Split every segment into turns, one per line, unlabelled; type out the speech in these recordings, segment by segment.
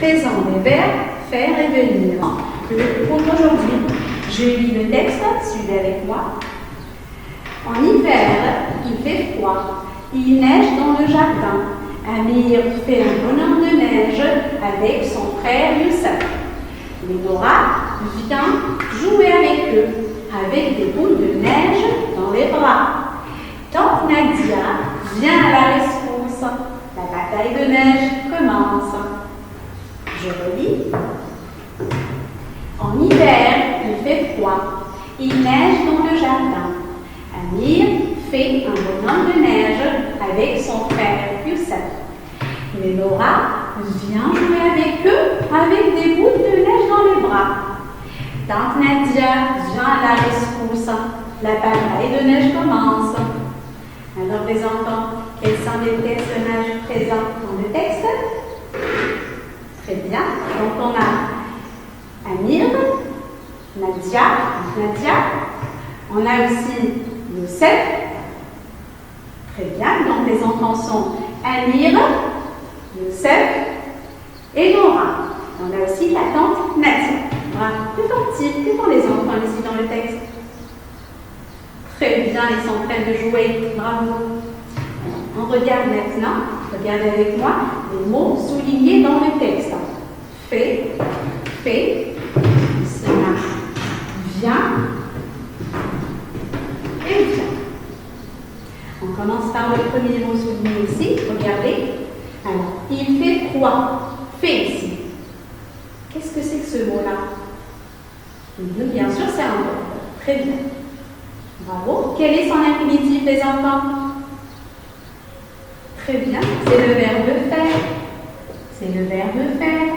présent des verbes faire et venir. Pour aujourd'hui, je lis le texte, suivez avec moi. En hiver, il fait froid, il neige dans le jardin. Amir fait un bonhomme de neige avec son frère Youssef. Lénora vient jouer avec eux, avec des boules de neige dans les bras. Tante Nadia vient à la rescousse. La bataille de neige commence. Je relis. En hiver, il fait froid. Il neige dans le jardin. Amir fait un bonhomme de neige avec son frère Youssef. Lénora vient jouer avec eux avec des boules de neige dans les bras. Tante Nadia vient à la rescousse. La bataille de neige commence. Alors les enfants, quels sont les personnages présents dans le texte? Très bien. Donc on a Amir, Nadia. On a aussi Youssef. Très bien. Donc les enfants sont Amir, Youssef et Nora. On a aussi la tante Nadia. Bravo. Que font-ils? Que font les enfants ici dans le texte? Très bien, ils sont en train de jouer. Bravo. On regarde maintenant, regardez avec moi, les mots soulignés dans le texte. Fait, cela, vient et vient. On commence par le premier mot souligné ici. Regardez. Alors, il fait froid. Fait ici. Qu'est-ce que c'est que ce mot-là? Bien sûr, c'est un verbe. Très bien. Bravo. Quel est son infinitif, les enfants? Très bien. C'est le verbe faire. C'est le verbe faire.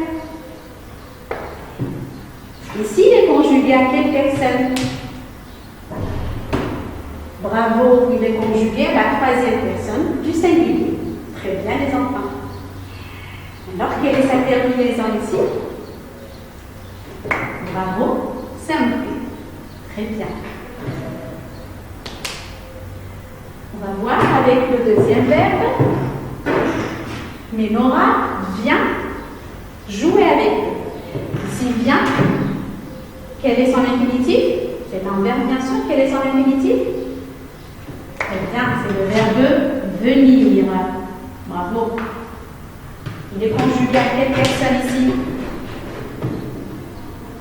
Ici, il est conjugué à quelle personne? Bravo. Il est conjugué à la troisième personne du singulier. Très bien, les enfants. Alors, quelle est sa terminaison ici? Bravo. C'est un P. Très bien. On va voir avec le deuxième verbe. Lénora vient jouer avec eux. Ici, vient. Quel est son infinitif? C'est un verbe, bien sûr. Quel est son infinitif? Très bien, c'est le verbe venir. Bravo. Il est conjugué à quelle personne ici?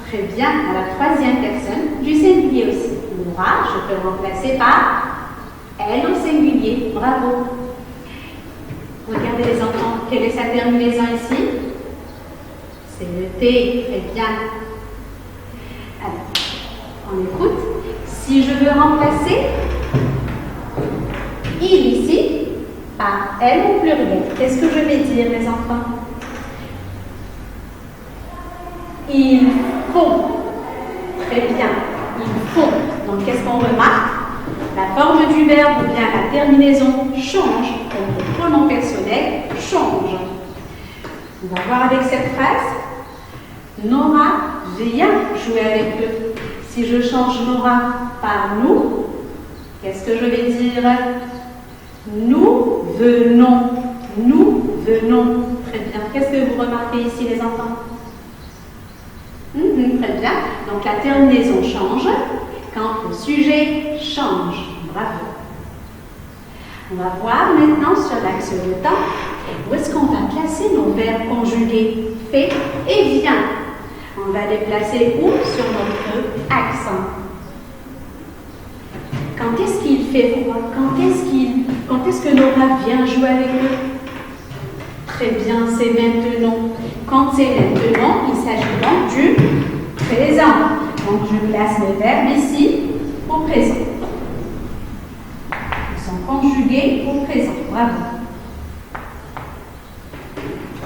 Très bien, à la troisième personne du singulier aussi. Nora, je peux remplacer par elle au singulier. Bravo. Regardez les enfants, quelle est sa terminaison ici? C'est le T. Très bien. Alors, on écoute. Si je veux remplacer il ici par elle au pluriel, qu'est-ce que je vais dire, les enfants? Il faut. Très bien. Il faut. Donc, qu'est-ce qu'on remarque? La forme du verbe ou bien la terminaison change, comme le pronom personnel change. On va voir avec cette phrase. Nora vient jouer avec eux. Si je change Nora par nous, qu'est-ce que je vais dire? Nous venons. Nous venons. Très bien. Qu'est-ce que vous remarquez ici, les enfants? Très bien. Donc, la terminaison change quand le sujet change. Bravo. On va voir maintenant sur l'axe de temps où est-ce qu'on va placer nos verbes conjugués fait et vient. On va les placer où? Sur notre accent. Quand est-ce qu'il fait froid? Quand est-ce que Nora vient jouer avec eux? Très bien, c'est maintenant. Quand c'est maintenant, il s'agit donc du présent. Donc, je place mes verbes ici au présent. Ils sont conjugués au présent. Bravo.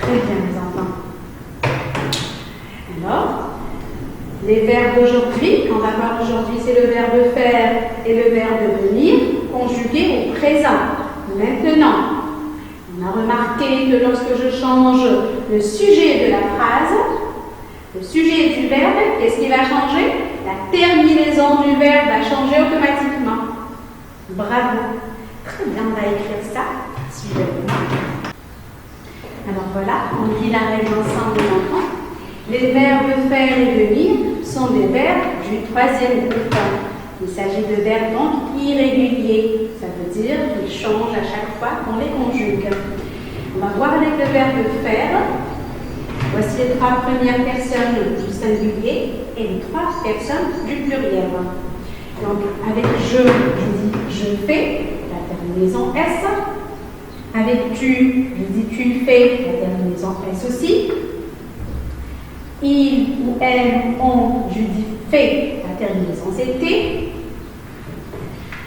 Très bien, les enfants. Alors, les verbes d'aujourd'hui, qu'on va voir aujourd'hui, c'est le verbe faire et le verbe venir, conjugués au présent. Maintenant, on a remarqué que lorsque je change le sujet de la phrase, le sujet du verbe, qu'est-ce qui va changer? La terminaison du verbe va changer automatiquement. Bravo. Très bien, on va écrire ça. Suivez-moi. Alors voilà, on lit la règle ensemble les enfants. Les verbes faire et venir sont des verbes du troisième groupe. Il s'agit de verbes donc irréguliers. Ça veut dire qu'ils changent à chaque fois qu'on les conjugue. On va voir avec le verbe faire. Voici les trois premières personnes du singulier et les trois personnes du pluriel. Donc avec je dis je fais, la terminaison S. Avec tu, je dis tu fais, la terminaison S aussi. Il ou elle, on, je dis fait, la terminaison c'est T.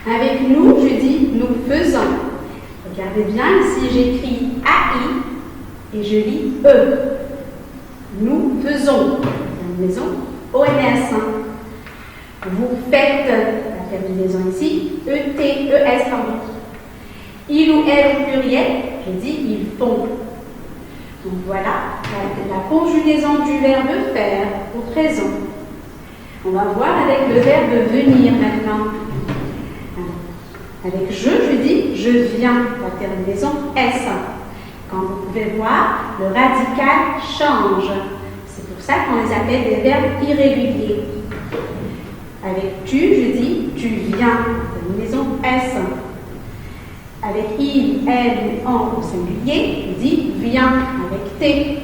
Avec nous, je dis nous faisons. Regardez bien, ici j'écris AI et je lis E. Nous faisons, la terminaison ONS. Vous faites, la terminaison ici, ET, ES, pardon. Il ou elle au pluriel, je dis ils font. Donc voilà la conjugaison du verbe faire au présent. On va voir avec le verbe venir maintenant. Avec je dis je viens, la terminaison S. Comme vous pouvez voir, le radical change. C'est pour ça qu'on les appelle des verbes irréguliers. Avec tu, je dis tu viens, terminaison S. Avec il, elle, on au singulier, je dis viens avec T.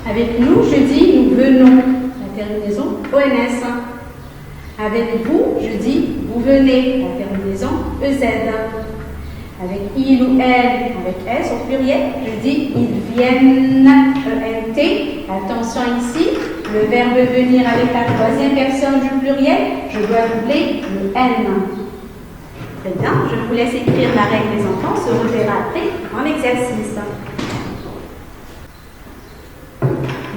Avec nous, je dis nous venons, la terminaison ONS. Avec vous, je dis vous venez, la terminaison EZ. Avec il ou elle, avec S au pluriel, je dis ils viennent, ENT. Attention ici, le verbe venir avec la troisième personne du pluriel, je dois doubler le N. Très bien, je vous laisse écrire la règle des enfants, on se reverra après en exercice.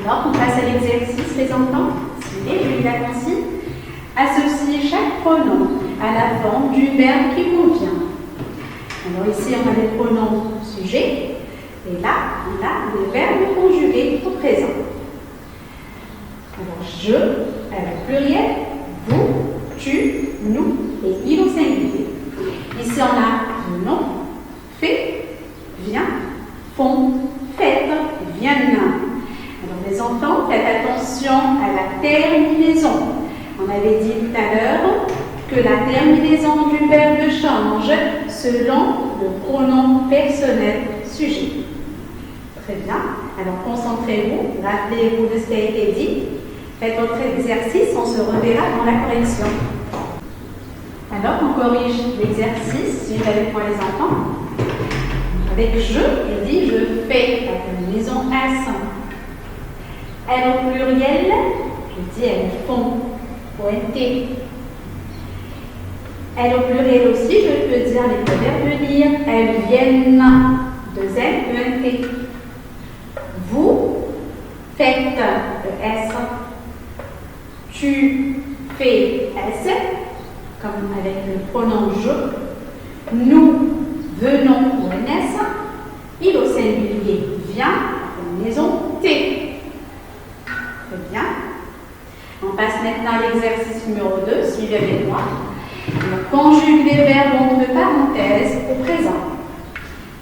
Alors, on passe à l'exercice, les enfants. Suivez, je lis la consigne. Associez chaque pronom à la forme du verbe qui convient. Alors ici, on a les pronoms sujet, et là, on a les verbes conjugués au présent. Alors, je, elle au pluriel, vous, tu, nous, et il au singulier. Ici, on a le nom, fait, vient, font, faites, viennent. Alors, les enfants, faites attention à la terminaison. On avait dit tout à l'heure que la terminaison du verbe change selon le pronom personnel sujet. Très bien. Alors, concentrez-vous, rappelez-vous de ce qui a été dit. Faites votre exercice, on se reverra dans la correction. Alors, on corrige l'exercice, suivez avec moi les enfants. Avec je dis je fais, la terminaison S. Elle au pluriel, je dis elles font, ONT. Elle au pluriel aussi, je peux dire les verbes venir, elles viennent, deux L, ENT. Vous faites, ES. Tu fais, S. Comme avec le pronom je. Nous venons, ONS. Il au singulier vient, terminaison T. Très bien. On passe maintenant à l'exercice numéro 2. Suivez avec moi. On conjugue les verbes entre parenthèses au présent.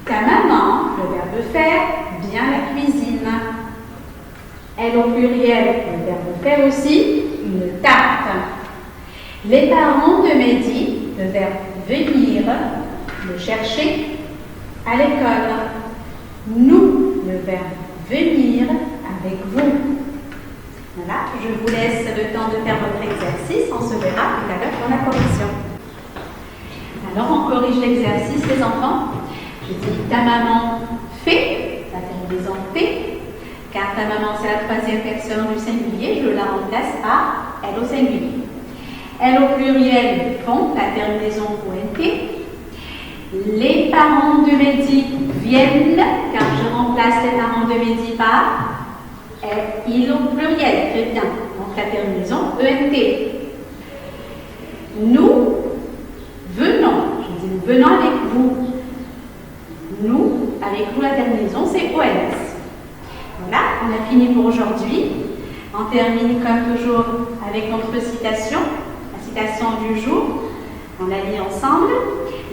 Ta maman, le verbe faire, vient à la cuisine. Elle au pluriel, le verbe faire aussi, une tarte. Les parents de Mehdi, le verbe venir, le chercher à l'école. Nous, le verbe venir avec vous. Voilà, je vous laisse le temps de faire votre exercice. On se verra tout à l'heure pour la correction. Alors, on corrige l'exercice, les enfants. Je dis ta maman fait, la terminaison T, car ta maman c'est la troisième personne du singulier, je la remplace à elle au singulier. Elle au pluriel font, la terminaison ONT. Les parents de Mehdi viennent, car je remplace les parents de Mehdi par il au pluriel, très bien. Donc la terminaison ENT. Nous venons, je dis nous venons avec vous. Nous, avec nous la terminaison, c'est ONS. Voilà, on a fini pour aujourd'hui. On termine comme toujours avec notre citation, la citation du jour. On la lit ensemble.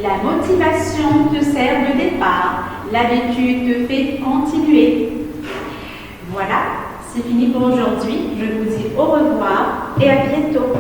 La motivation te sert de départ. L'habitude te fait continuer. Voilà, c'est fini pour aujourd'hui. Je vous dis au revoir et à bientôt.